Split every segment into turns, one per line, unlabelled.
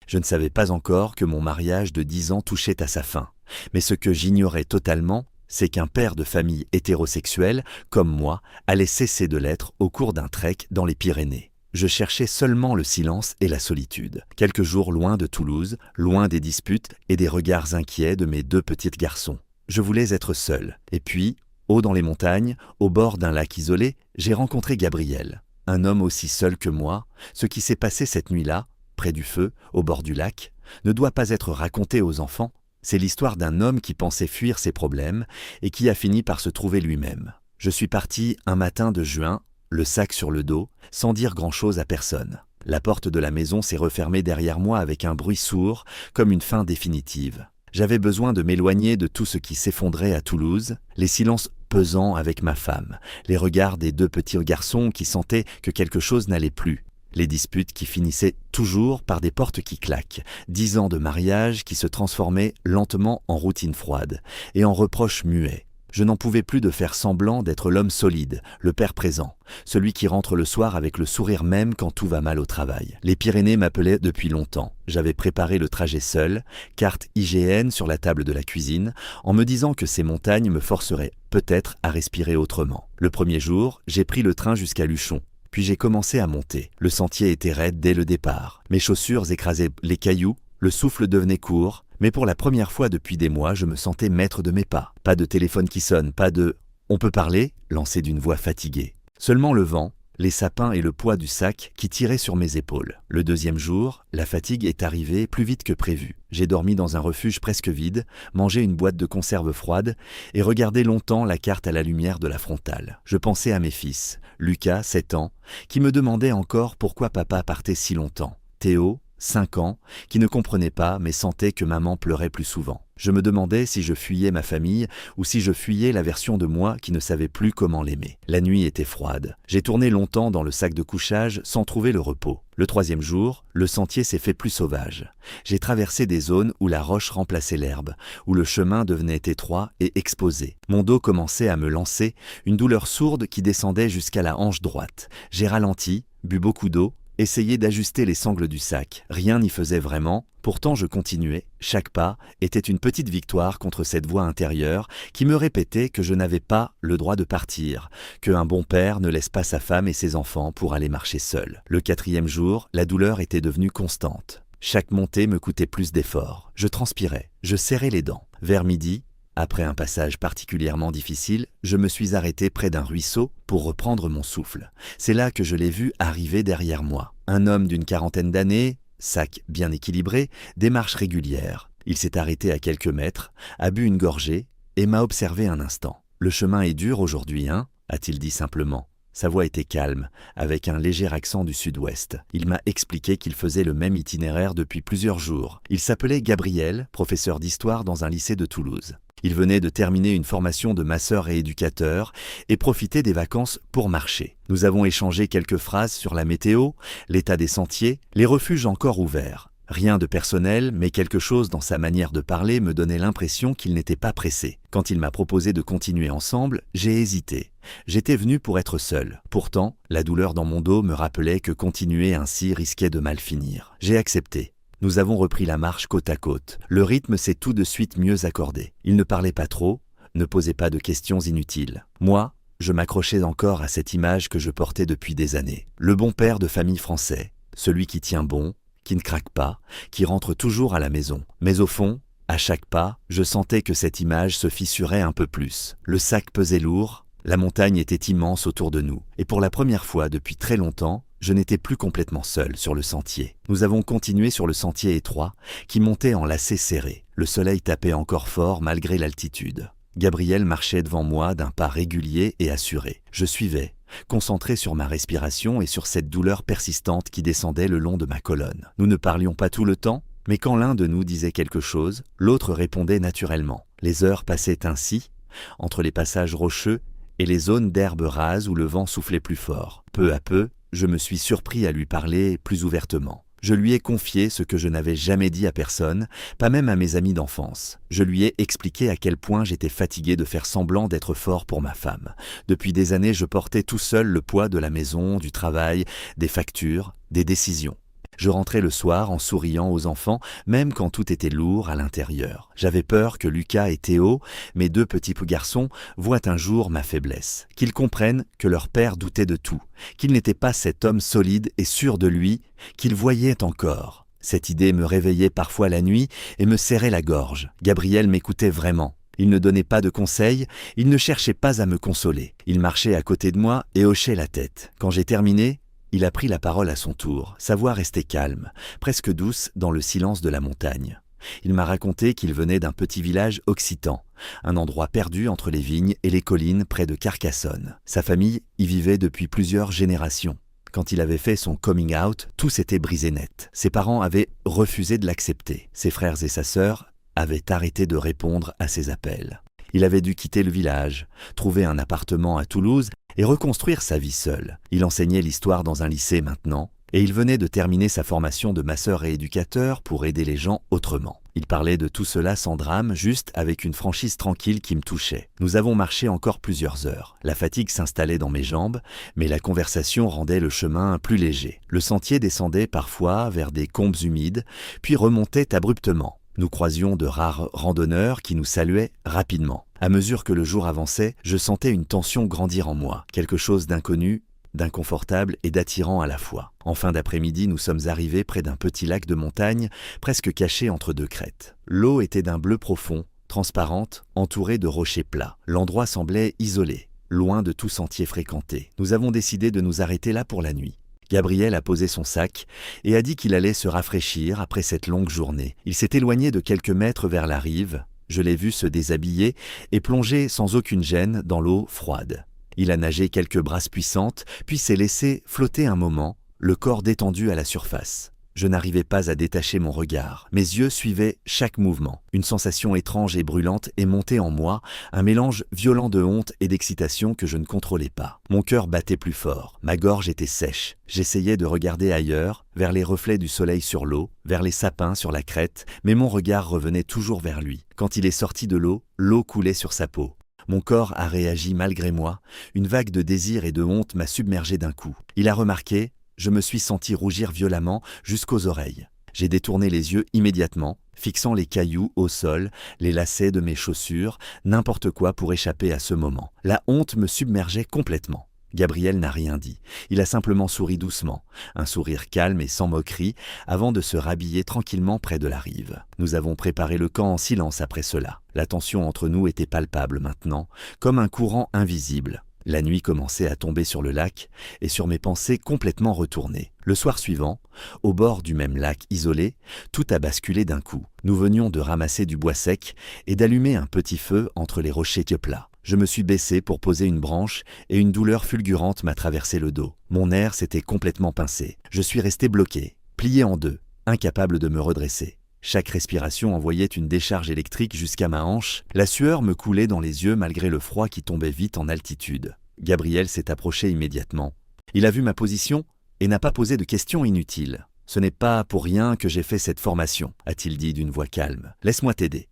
Je ne savais pas encore que mon mariage de 10 ans touchait à sa fin. Mais ce que j'ignorais totalement, c'est qu'un père de famille hétérosexuel, comme moi, allait cesser de l'être au cours d'un trek dans les Pyrénées. Je cherchais seulement le silence et la solitude. Quelques jours loin de Toulouse, loin des disputes et des regards inquiets de mes 2 petits garçons. Je voulais être seul. Et puis, haut dans les montagnes, au bord d'un lac isolé, j'ai rencontré Gabriel. Un homme aussi seul que moi. Ce qui s'est passé cette nuit-là, près du feu, au bord du lac, ne doit pas être raconté aux enfants. C'est l'histoire d'un homme qui pensait fuir ses problèmes et qui a fini par se trouver lui-même. Je suis parti un matin de juin, le sac sur le dos, sans dire grand-chose à personne. La porte de la maison s'est refermée derrière moi avec un bruit sourd, comme une fin définitive. J'avais besoin de m'éloigner de tout ce qui s'effondrait à Toulouse, les silences pesants avec ma femme, les regards des 2 petits garçons qui sentaient que quelque chose n'allait plus, les disputes qui finissaient toujours par des portes qui claquent, 10 ans de mariage qui se transformaient lentement en routine froide et en reproches muets. Je n'en pouvais plus de faire semblant d'être l'homme solide, le père présent, celui qui rentre le soir avec le sourire même quand tout va mal au travail. Les Pyrénées m'appelaient depuis longtemps. J'avais préparé le trajet seul, carte IGN sur la table de la cuisine, en me disant que ces montagnes me forceraient peut-être à respirer autrement. Le premier jour, j'ai pris le train jusqu'à Luchon. Puis j'ai commencé à monter. Le sentier était raide dès le départ. Mes chaussures écrasaient les cailloux, le souffle devenait court, mais pour la première fois depuis des mois, je me sentais maître de mes pas. Pas de téléphone qui sonne, pas de « on peut parler ?» lancé d'une voix fatiguée. Seulement le vent, les sapins et le poids du sac qui tiraient sur mes épaules. Le deuxième jour, la fatigue est arrivée plus vite que prévu. J'ai dormi dans un refuge presque vide, mangé une boîte de conserve froide et regardé longtemps la carte à la lumière de la frontale. Je pensais à mes fils, Lucas, 7 ans, qui me demandait encore pourquoi papa partait si longtemps. Théo, 5 ans, qui ne comprenait pas mais sentait que maman pleurait plus souvent. Je me demandais si je fuyais ma famille ou si je fuyais la version de moi qui ne savait plus comment l'aimer. La nuit était froide. J'ai tourné longtemps dans le sac de couchage sans trouver le repos. Le 3e jour, le sentier s'est fait plus sauvage. J'ai traversé des zones où la roche remplaçait l'herbe, où le chemin devenait étroit et exposé. Mon dos commençait à me lancer, une douleur sourde qui descendait jusqu'à la hanche droite. J'ai ralenti, bu beaucoup d'eau, essayé d'ajuster les sangles du sac. Rien n'y faisait vraiment, pourtant je continuais. Chaque pas était une petite victoire contre cette voix intérieure qui me répétait que je n'avais pas le droit de partir, qu'un bon père ne laisse pas sa femme et ses enfants pour aller marcher seul. Le 4e jour, la douleur était devenue constante. Chaque montée me coûtait plus d'efforts. Je transpirais, je serrais les dents. Vers midi, après un passage particulièrement difficile, je me suis arrêté près d'un ruisseau pour reprendre mon souffle. C'est là que je l'ai vu arriver derrière moi. Un homme d'une 40aine d'années, sac bien équilibré, démarche régulière. Il s'est arrêté à quelques mètres, a bu une gorgée et m'a observé un instant. « Le chemin est dur aujourd'hui, hein ?» a-t-il dit simplement. Sa voix était calme, avec un léger accent du sud-ouest. Il m'a expliqué qu'il faisait le même itinéraire depuis plusieurs jours. Il s'appelait Gabriel, professeur d'histoire dans un lycée de Toulouse. Il venait de terminer une formation de masseur et éducateur et profitait des vacances pour marcher. Nous avons échangé quelques phrases sur la météo, l'état des sentiers, les refuges encore ouverts. Rien de personnel, mais quelque chose dans sa manière de parler me donnait l'impression qu'il n'était pas pressé. Quand il m'a proposé de continuer ensemble, j'ai hésité. J'étais venu pour être seul. Pourtant, la douleur dans mon dos me rappelait que continuer ainsi risquait de mal finir. J'ai accepté. Nous avons repris la marche côte à côte. Le rythme s'est tout de suite mieux accordé. Il ne parlait pas trop, ne posait pas de questions inutiles. Moi, je m'accrochais encore à cette image que je portais depuis des années. Le bon père de famille français, celui qui tient bon, qui ne craque pas, qui rentre toujours à la maison. Mais au fond, à chaque pas, je sentais que cette image se fissurait un peu plus. Le sac pesait lourd, la montagne était immense autour de nous. Et pour la première fois depuis très longtemps, je n'étais plus complètement seul sur le sentier. Nous avons continué sur le sentier étroit qui montait en lacets serrés. Le soleil tapait encore fort malgré l'altitude. Gabriel marchait devant moi d'un pas régulier et assuré. Je suivais, concentré sur ma respiration et sur cette douleur persistante qui descendait le long de ma colonne. Nous ne parlions pas tout le temps, mais quand l'un de nous disait quelque chose, l'autre répondait naturellement. Les heures passaient ainsi, entre les passages rocheux et les zones d'herbes rases où le vent soufflait plus fort. Peu à peu, je me suis surpris à lui parler plus ouvertement. Je lui ai confié ce que je n'avais jamais dit à personne, pas même à mes amis d'enfance. Je lui ai expliqué à quel point j'étais fatigué de faire semblant d'être fort pour ma femme. Depuis des années, je portais tout seul le poids de la maison, du travail, des factures, des décisions. Je rentrais le soir en souriant aux enfants, même quand tout était lourd à l'intérieur. J'avais peur que Lucas et Théo, mes 2 petits garçons, voient un jour ma faiblesse, qu'ils comprennent que leur père doutait de tout, qu'il n'était pas cet homme solide et sûr de lui qu'ils voyaient encore. Cette idée me réveillait parfois la nuit et me serrait la gorge. Gabriel m'écoutait vraiment. Il ne donnait pas de conseils, il ne cherchait pas à me consoler. Il marchait à côté de moi et hochait la tête. Quand j'ai terminé, il a pris la parole à son tour. Sa voix restait calme, presque douce dans le silence de la montagne. Il m'a raconté qu'il venait d'un petit village occitan, un endroit perdu entre les vignes et les collines près de Carcassonne. Sa famille y vivait depuis plusieurs générations. Quand il avait fait son coming out, tout s'était brisé net. Ses parents avaient refusé de l'accepter. Ses frères et sa sœur avaient arrêté de répondre à ses appels. Il avait dû quitter le village, trouver un appartement à Toulouse et reconstruire sa vie seul. Il enseignait l'histoire dans un lycée maintenant, et il venait de terminer sa formation de masseur et éducateur pour aider les gens autrement. Il parlait de tout cela sans drame, juste avec une franchise tranquille qui me touchait. Nous avons marché encore plusieurs heures. La fatigue s'installait dans mes jambes, mais la conversation rendait le chemin plus léger. Le sentier descendait parfois vers des combes humides, puis remontait abruptement. Nous croisions de rares randonneurs qui nous saluaient rapidement. À mesure que le jour avançait, je sentais une tension grandir en moi, quelque chose d'inconnu, d'inconfortable et d'attirant à la fois. En fin d'après-midi, nous sommes arrivés près d'un petit lac de montagne, presque caché entre 2 crêtes. L'eau était d'un bleu profond, transparente, entourée de rochers plats. L'endroit semblait isolé, loin de tout sentier fréquenté. Nous avons décidé de nous arrêter là pour la nuit. Gabriel a posé son sac et a dit qu'il allait se rafraîchir après cette longue journée. Il s'est éloigné de quelques mètres vers la rive. Je l'ai vu se déshabiller et plonger sans aucune gêne dans l'eau froide. Il a nagé quelques brasses puissantes, puis s'est laissé flotter un moment, le corps détendu à la surface. Je n'arrivais pas à détacher mon regard. Mes yeux suivaient chaque mouvement. Une sensation étrange et brûlante est montée en moi, un mélange violent de honte et d'excitation que je ne contrôlais pas. Mon cœur battait plus fort, ma gorge était sèche. J'essayais de regarder ailleurs, vers les reflets du soleil sur l'eau, vers les sapins sur la crête, mais mon regard revenait toujours vers lui. Quand il est sorti de l'eau coulait sur sa peau. Mon corps a réagi malgré moi, une vague de désir et de honte m'a submergé d'un coup. Il a remarqué, je me suis senti rougir violemment jusqu'aux oreilles. J'ai détourné les yeux immédiatement, fixant les cailloux au sol, les lacets de mes chaussures, n'importe quoi pour échapper à ce moment. La honte me submergeait complètement. Gabriel n'a rien dit. Il a simplement souri doucement, un sourire calme et sans moquerie, avant de se rhabiller tranquillement près de la rive. Nous avons préparé le camp en silence après cela. La tension entre nous était palpable maintenant, comme un courant invisible. La nuit commençait à tomber sur le lac et sur mes pensées complètement retournées. Le soir suivant, au bord du même lac isolé, tout a basculé d'un coup. Nous venions de ramasser du bois sec et d'allumer un petit feu entre les rochers plats. Je me suis baissé pour poser une branche et une douleur fulgurante m'a traversé le dos. Mon air s'était complètement pincé. Je suis resté bloqué, plié en 2, incapable de me redresser. Chaque respiration envoyait une décharge électrique jusqu'à ma hanche. La sueur me coulait dans les yeux malgré le froid qui tombait vite en altitude. Gabriel s'est approché immédiatement. Il a vu ma position et n'a pas posé de questions inutiles. « Ce n'est pas pour rien que j'ai fait cette formation », a-t-il dit d'une voix calme. « Laisse-moi t'aider. »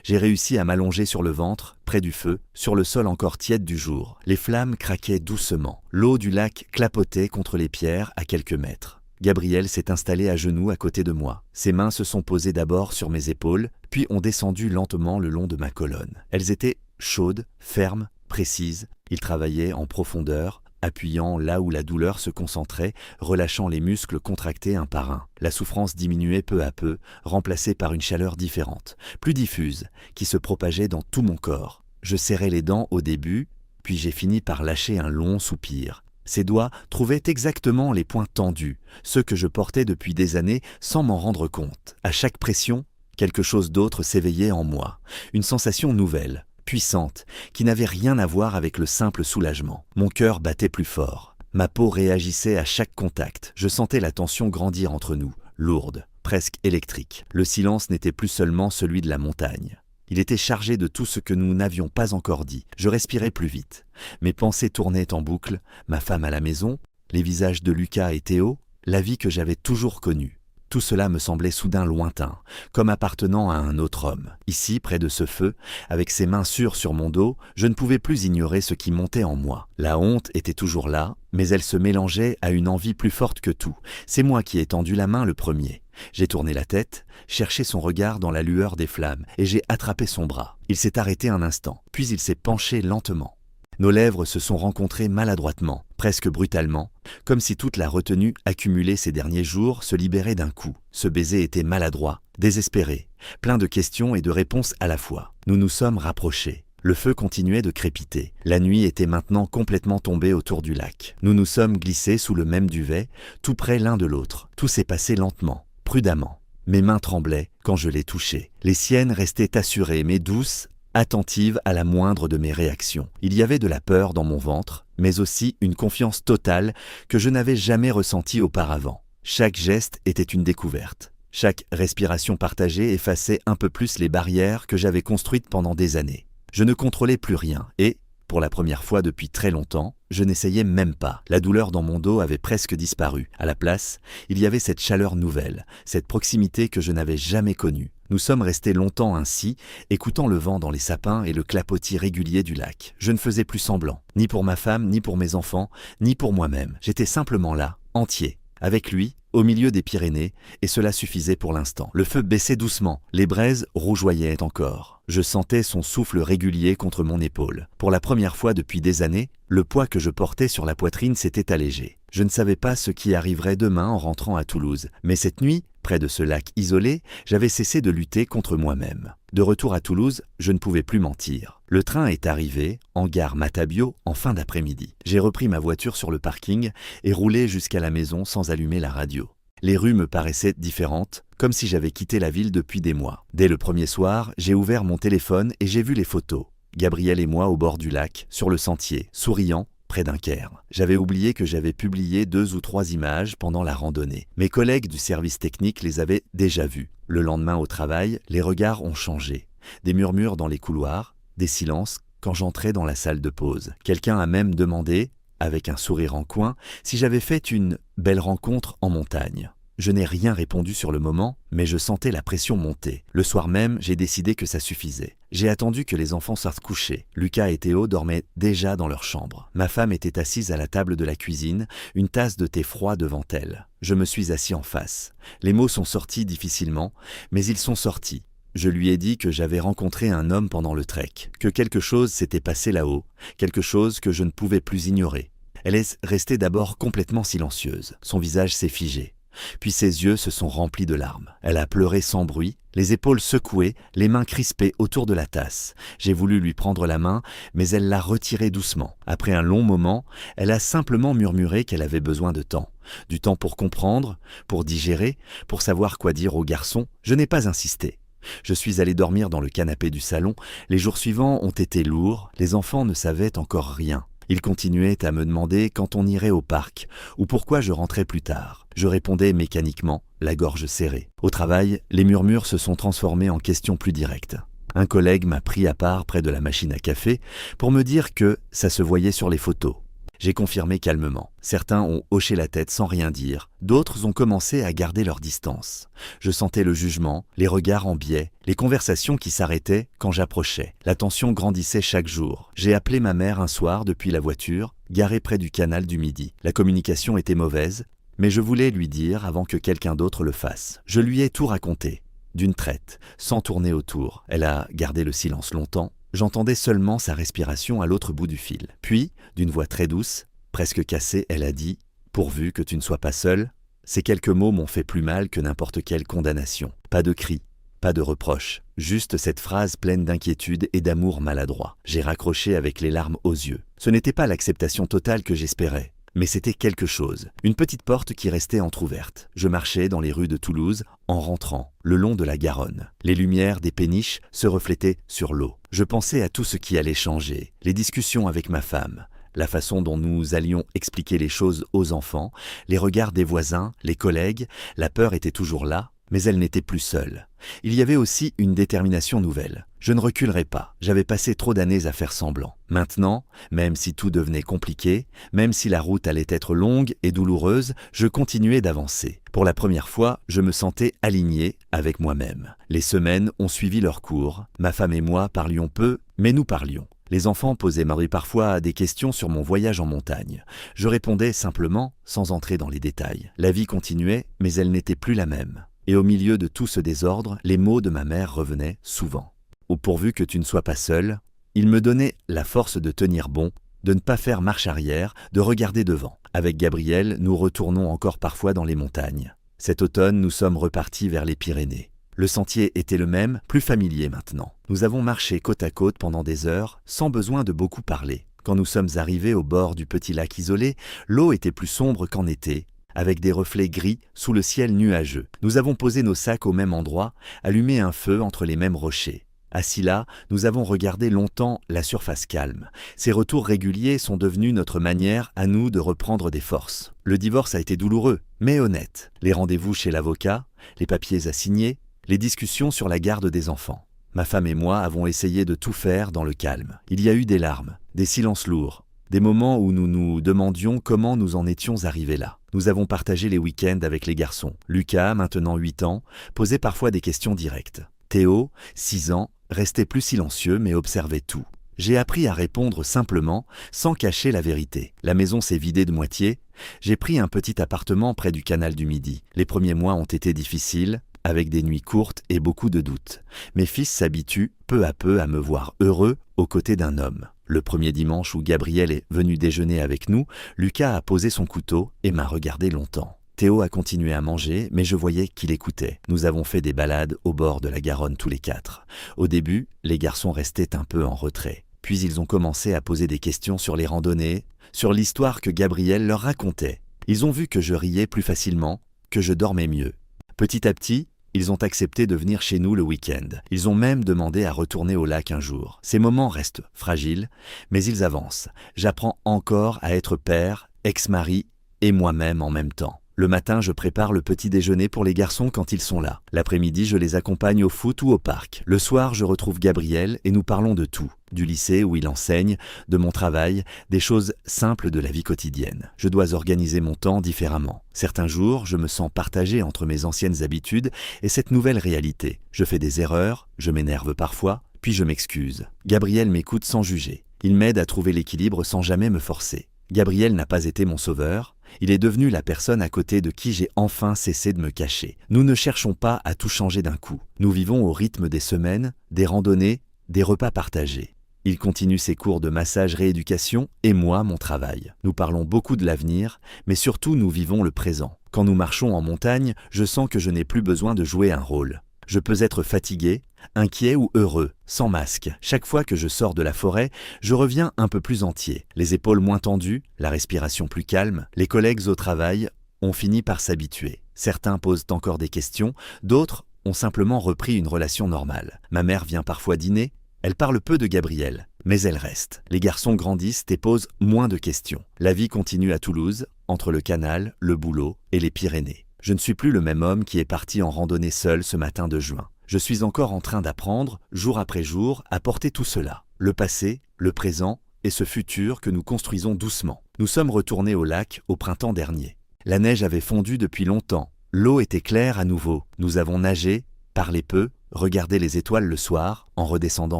J'ai réussi à m'allonger sur le ventre, près du feu, sur le sol encore tiède du jour. Les flammes craquaient doucement. L'eau du lac clapotait contre les pierres à quelques mètres. Gabriel s'est installé à genoux à côté de moi. Ses mains se sont posées d'abord sur mes épaules, puis ont descendu lentement le long de ma colonne. Elles étaient chaudes, fermes, précises. Il travaillait en profondeur, appuyant là où la douleur se concentrait, relâchant les muscles contractés un par un. La souffrance diminuait peu à peu, remplacée par une chaleur différente, plus diffuse, qui se propageait dans tout mon corps. Je serrais les dents au début, puis j'ai fini par lâcher un long soupir. Ses doigts trouvaient exactement les points tendus, ceux que je portais depuis des années sans m'en rendre compte. À chaque pression, quelque chose d'autre s'éveillait en moi, une sensation nouvelle, puissante, qui n'avait rien à voir avec le simple soulagement. Mon cœur battait plus fort. Ma peau réagissait à chaque contact. Je sentais la tension grandir entre nous, lourde, presque électrique. Le silence n'était plus seulement celui de la montagne. Il était chargé de tout ce que nous n'avions pas encore dit. Je respirais plus vite. Mes pensées tournaient en boucle, ma femme à la maison, les visages de Lucas et Théo, la vie que j'avais toujours connue. Tout cela me semblait soudain lointain, comme appartenant à un autre homme. Ici, près de ce feu, avec ses mains sûres sur mon dos, je ne pouvais plus ignorer ce qui montait en moi. La honte était toujours là, mais elle se mélangeait à une envie plus forte que tout. C'est moi qui ai tendu la main le premier. J'ai tourné la tête, cherché son regard dans la lueur des flammes, et j'ai attrapé son bras. Il s'est arrêté un instant, puis il s'est penché lentement. Nos lèvres se sont rencontrées maladroitement, presque brutalement, comme si toute la retenue accumulée ces derniers jours se libérait d'un coup. Ce baiser était maladroit, désespéré, plein de questions et de réponses à la fois. Nous nous sommes rapprochés. Le feu continuait de crépiter. La nuit était maintenant complètement tombée autour du lac. Nous nous sommes glissés sous le même duvet, tout près l'un de l'autre. Tout s'est passé lentement, prudemment. Mes mains tremblaient quand je les touchais. Les siennes restaient assurées, mais douces, attentive à la moindre de mes réactions. Il y avait de la peur dans mon ventre, mais aussi une confiance totale que je n'avais jamais ressentie auparavant. Chaque geste était une découverte. Chaque respiration partagée effaçait un peu plus les barrières que j'avais construites pendant des années. Je ne contrôlais plus rien et, pour la première fois depuis très longtemps, je n'essayais même pas. La douleur dans mon dos avait presque disparu. À la place, il y avait cette chaleur nouvelle, cette proximité que je n'avais jamais connue. Nous sommes restés longtemps ainsi, écoutant le vent dans les sapins et le clapotis régulier du lac. Je ne faisais plus semblant, ni pour ma femme, ni pour mes enfants, ni pour moi-même. J'étais simplement là, entier, avec lui, au milieu des Pyrénées, et cela suffisait pour l'instant. Le feu baissait doucement, les braises rougeoyaient encore. Je sentais son souffle régulier contre mon épaule. Pour la première fois depuis des années, le poids que je portais sur la poitrine s'était allégé. Je ne savais pas ce qui arriverait demain en rentrant à Toulouse, mais cette nuit, près de ce lac isolé, j'avais cessé de lutter contre moi-même. De retour à Toulouse, je ne pouvais plus mentir. Le train est arrivé, en gare Matabio, en fin d'après-midi. J'ai repris ma voiture sur le parking et roulé jusqu'à la maison sans allumer la radio. Les rues me paraissaient différentes, comme si j'avais quitté la ville depuis des mois. Dès le premier soir, j'ai ouvert mon téléphone et j'ai vu les photos. Gabriel et moi au bord du lac, sur le sentier, souriant, près d'un cairn. J'avais oublié que j'avais publié 2 ou 3 images pendant la randonnée. Mes collègues du service technique les avaient déjà vues. Le lendemain au travail, les regards ont changé. Des murmures dans les couloirs, des silences quand j'entrais dans la salle de pause. Quelqu'un a même demandé, avec un sourire en coin, si j'avais fait une belle rencontre en montagne. Je n'ai rien répondu sur le moment, mais je sentais la pression monter. Le soir même, j'ai décidé que ça suffisait. J'ai attendu que les enfants sortent coucher. Lucas et Théo dormaient déjà dans leur chambre. Ma femme était assise à la table de la cuisine, une tasse de thé froid devant elle. Je me suis assis en face. Les mots sont sortis difficilement, mais ils sont sortis. Je lui ai dit que j'avais rencontré un homme pendant le trek, que quelque chose s'était passé là-haut, quelque chose que je ne pouvais plus ignorer. Elle est restée d'abord complètement silencieuse. Son visage s'est figé. Puis ses yeux se sont remplis de larmes. Elle a pleuré sans bruit, les épaules secouées, les mains crispées autour de la tasse. J'ai voulu lui prendre la main, mais elle l'a retirée doucement. Après un long moment, elle a simplement murmuré qu'elle avait besoin de temps. Du temps pour comprendre, pour digérer, pour savoir quoi dire au garçon. Je n'ai pas insisté. Je suis allé dormir dans le canapé du salon. Les jours suivants ont été lourds, les enfants ne savaient encore rien. Ils continuaient à me demander quand on irait au parc ou pourquoi je rentrais plus tard. Je répondais mécaniquement, la gorge serrée. Au travail, les murmures se sont transformés en questions plus directes. Un collègue m'a pris à part près de la machine à café pour me dire que ça se voyait sur les photos. J'ai confirmé calmement. Certains ont hoché la tête sans rien dire. D'autres ont commencé à garder leur distance. Je sentais le jugement, les regards en biais, les conversations qui s'arrêtaient quand j'approchais. La tension grandissait chaque jour. J'ai appelé ma mère un soir depuis la voiture, garée près du canal du Midi. La communication était mauvaise, mais je voulais lui dire avant que quelqu'un d'autre le fasse. Je lui ai tout raconté, d'une traite, sans tourner autour. Elle a gardé le silence longtemps. J'entendais seulement sa respiration à l'autre bout du fil. Puis, d'une voix très douce, presque cassée, elle a dit « Pourvu que tu ne sois pas seul ». Ces quelques mots m'ont fait plus mal que n'importe quelle condamnation. Pas de cris, pas de reproches, juste cette phrase pleine d'inquiétude et d'amour maladroit. J'ai raccroché avec les larmes aux yeux. Ce n'était pas l'acceptation totale que j'espérais. Mais c'était quelque chose, une petite porte qui restait entr'ouverte. Je marchais dans les rues de Toulouse en rentrant, le long de la Garonne. Les lumières des péniches se reflétaient sur l'eau. Je pensais à tout ce qui allait changer, les discussions avec ma femme, la façon dont nous allions expliquer les choses aux enfants, les regards des voisins, les collègues. La peur était toujours là, Mais elle n'était plus seule. Il y avait aussi une détermination nouvelle. Je ne reculerai pas, j'avais passé trop d'années à faire semblant. Maintenant, même si tout devenait compliqué, même si la route allait être longue et douloureuse, je continuais d'avancer. Pour la première fois, je me sentais aligné avec moi-même. Les semaines ont suivi leur cours. Ma femme et moi parlions peu, mais nous parlions. Les enfants posaient parfois des questions sur mon voyage en montagne. Je répondais simplement, sans entrer dans les détails. La vie continuait, mais elle n'était plus la même. Et au milieu de tout ce désordre, les mots de ma mère revenaient souvent. Au pourvu que tu ne sois pas seul, il me donnait la force de tenir bon, de ne pas faire marche arrière, de regarder devant. Avec Gabriel, nous retournons encore parfois dans les montagnes. Cet automne, nous sommes repartis vers les Pyrénées. Le sentier était le même, plus familier maintenant. Nous avons marché côte à côte pendant des heures, sans besoin de beaucoup parler. Quand nous sommes arrivés au bord du petit lac isolé, l'eau était plus sombre qu'en été, avec des reflets gris sous le ciel nuageux. Nous avons posé nos sacs au même endroit, allumé un feu entre les mêmes rochers. Assis là, nous avons regardé longtemps la surface calme. Ces retours réguliers sont devenus notre manière à nous de reprendre des forces. Le divorce a été douloureux, mais honnête. Les rendez-vous chez l'avocat, les papiers à signer, les discussions sur la garde des enfants. Ma femme et moi avons essayé de tout faire dans le calme. Il y a eu des larmes, des silences lourds, des moments où nous nous demandions comment nous en étions arrivés là. Nous avons partagé les week-ends avec les garçons. Lucas, maintenant 8 ans, posait parfois des questions directes. Théo, 6 ans, restait plus silencieux mais observait tout. J'ai appris à répondre simplement, sans cacher la vérité. La maison s'est vidée de moitié. J'ai pris un petit appartement près du canal du Midi. Les premiers mois ont été difficiles, avec des nuits courtes et beaucoup de doutes. Mes fils s'habituent peu à peu à me voir heureux aux côtés d'un homme. Le premier dimanche où Gabriel est venu déjeuner avec nous, Lucas a posé son couteau et m'a regardé longtemps. Théo a continué à manger, mais je voyais qu'il écoutait. Nous avons fait des balades au bord de la Garonne tous les 4. Au début, les garçons restaient un peu en retrait. Puis ils ont commencé à poser des questions sur les randonnées, sur l'histoire que Gabriel leur racontait. Ils ont vu que je riais plus facilement, que je dormais mieux. Petit à petit, ils ont accepté de venir chez nous le week-end. Ils ont même demandé à retourner au lac un jour. Ces moments restent fragiles, mais ils avancent. J'apprends encore à être père, ex-mari et moi-même en même temps. Le matin, je prépare le petit déjeuner pour les garçons quand ils sont là. L'après-midi, je les accompagne au foot ou au parc. Le soir, je retrouve Gabriel et nous parlons de tout. Du lycée où il enseigne, de mon travail, des choses simples de la vie quotidienne. Je dois organiser mon temps différemment. Certains jours, je me sens partagé entre mes anciennes habitudes et cette nouvelle réalité. Je fais des erreurs, je m'énerve parfois, puis je m'excuse. Gabriel m'écoute sans juger. Il m'aide à trouver l'équilibre sans jamais me forcer. Gabriel n'a pas été mon sauveur. Il est devenu la personne à côté de qui j'ai enfin cessé de me cacher. Nous ne cherchons pas à tout changer d'un coup. Nous vivons au rythme des semaines, des randonnées, des repas partagés. Il continue ses cours de massage rééducation et moi mon travail. Nous parlons beaucoup de l'avenir, mais surtout nous vivons le présent. Quand nous marchons en montagne, je sens que je n'ai plus besoin de jouer un rôle. Je peux être fatigué, inquiet ou heureux, sans masque. Chaque fois que je sors de la forêt, je reviens un peu plus entier. Les épaules moins tendues, la respiration plus calme. Les collègues au travail ont fini par s'habituer. Certains posent encore des questions, d'autres ont simplement repris une relation normale. Ma mère vient parfois dîner, elle parle peu de Gabriel, mais elle reste. Les garçons grandissent et posent moins de questions. La vie continue à Toulouse, entre le canal, le boulot et les Pyrénées. Je ne suis plus le même homme qui est parti en randonnée seul ce matin de juin. Je suis encore en train d'apprendre, jour après jour, à porter tout cela. Le passé, le présent et ce futur que nous construisons doucement. Nous sommes retournés au lac au printemps dernier. La neige avait fondu depuis longtemps. L'eau était claire à nouveau. Nous avons nagé, parlé peu, regardé les étoiles le soir. En redescendant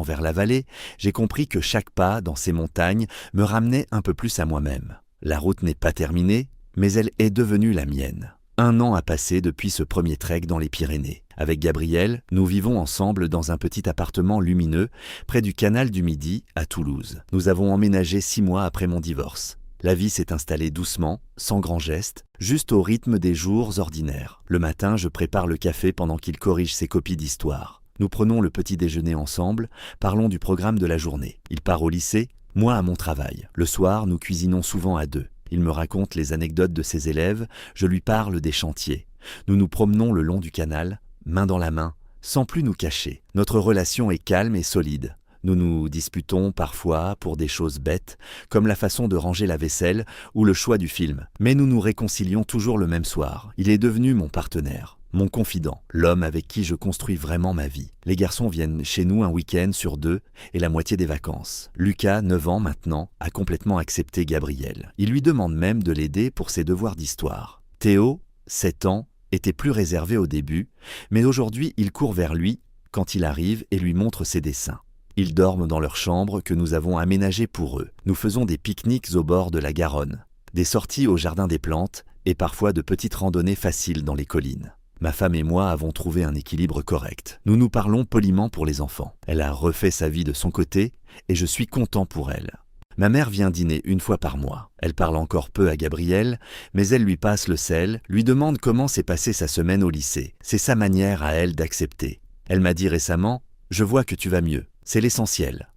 vers la vallée, j'ai compris que chaque pas dans ces montagnes me ramenait un peu plus à moi-même. La route n'est pas terminée, mais elle est devenue la mienne. 1 an a passé depuis ce premier trek dans les Pyrénées. Avec Gabriel, nous vivons ensemble dans un petit appartement lumineux près du canal du Midi à Toulouse. Nous avons emménagé 6 mois après mon divorce. La vie s'est installée doucement, sans grands gestes, juste au rythme des jours ordinaires. Le matin, je prépare le café pendant qu'il corrige ses copies d'histoire. Nous prenons le petit déjeuner ensemble, parlons du programme de la journée. Il part au lycée, moi à mon travail. Le soir, nous cuisinons souvent à 2. Il me raconte les anecdotes de ses élèves, je lui parle des chantiers. Nous nous promenons le long du canal, main dans la main, sans plus nous cacher. Notre relation est calme et solide. Nous nous disputons parfois pour des choses bêtes, comme la façon de ranger la vaisselle ou le choix du film. Mais nous nous réconcilions toujours le même soir. Il est devenu mon partenaire, Mon confident, l'homme avec qui je construis vraiment ma vie. Les garçons viennent chez nous un week-end sur 2 et la moitié des vacances. Lucas, 9 ans maintenant, a complètement accepté Gabriel. Il lui demande même de l'aider pour ses devoirs d'histoire. Théo, 7 ans, était plus réservé au début, mais aujourd'hui il court vers lui quand il arrive et lui montre ses dessins. Ils dorment dans leur chambre que nous avons aménagée pour eux. Nous faisons des pique-niques au bord de la Garonne, des sorties au jardin des plantes et parfois de petites randonnées faciles dans les collines. Ma femme et moi avons trouvé un équilibre correct. Nous nous parlons poliment pour les enfants. Elle a refait sa vie de son côté et je suis content pour elle. Ma mère vient dîner une fois par mois. Elle parle encore peu à Gabriel, mais elle lui passe le sel, lui demande comment s'est passée sa semaine au lycée. C'est sa manière à elle d'accepter. Elle m'a dit récemment « Je vois que tu vas mieux, c'est l'essentiel ».